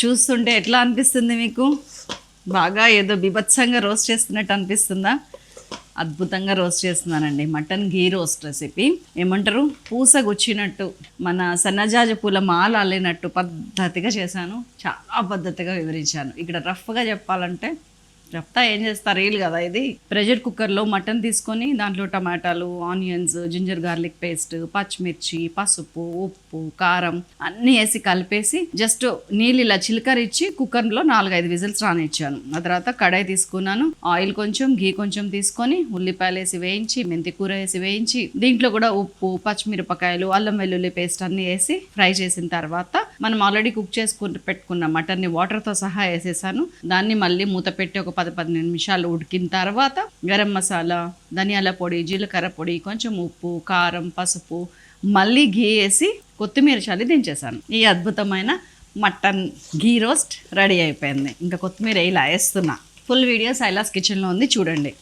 చూస్తుంటే ఎట్లా అనిపిస్తుంది మీకు? బాగా ఏదో బీభత్సంగా రోస్ట్ చేస్తున్నట్టు అనిపిస్తుందా? అద్భుతంగా రోస్ట్ చేస్తున్నానండి. మటన్ ఘీ రోస్ట్ రెసిపీ. ఏమంటారు, పూస గుచ్చినట్టు, మన సన్నజాజి పూల మాల అల్లినట్టు పద్ధతిగా చేశాను. చాలా పద్ధతిగా వివరించాను. ఇక్కడ రఫ్గా చెప్పాలంటే, చెప్తా ఏం చేస్తారు రీల్ కదా ఇది. ప్రెషర్ కుక్కర్లో మటన్ తీసుకొని దాంట్లో టమాటాలు, ఆనియన్స్, జింజర్ గార్లిక్ పేస్ట్, పచ్చిమిర్చి, పసుపు, ఉప్పు, కారం అన్నీ వేసి కలిపేసి జస్ట్ నీళ్ళు ఇలా చిలకరిచ్చి కుక్కర్లో 4-5 విజిల్స్ రానిచ్చాను. ఆ తర్వాత కడాయి తీసుకున్నాను. ఆయిల్ కొంచెం, ఘీ కొంచెం తీసుకొని ఉల్లిపాయలు వేసి వేయించి, మెంతి కూర వేసి వేయించి, దీంట్లో కూడా ఉప్పు, పచ్చిమిరపకాయలు, అల్లం వెల్లుల్లి పేస్ట్ అన్నీ వేసి ఫ్రై చేసిన తర్వాత మనం ఆల్రెడీ కుక్ చేసుకుని పెట్టుకున్న మటన్ని వాటర్తో సహా వేసేసాను. దాన్ని మళ్ళీ మూత పెట్టి ఒక 10-15 నిమిషాలు ఉడికిన తర్వాత గరం మసాలా, ధనియాల పొడి, జీలకర్ర పొడి, కొంచెం ఉప్పు, కారం, పసుపు, మళ్ళీ ఘీ వేసి కొత్తిమీర చల్లి దించేసాను. ఈ అద్భుతమైన మటన్ ఘీ రోస్ట్ రెడీ అయిపోయింది. ఇంకా కొత్తిమీర ఇలా వేస్తున్నా. ఫుల్ వీడియో సైలాస్ కిచెన్లో ఉంది, చూడండి.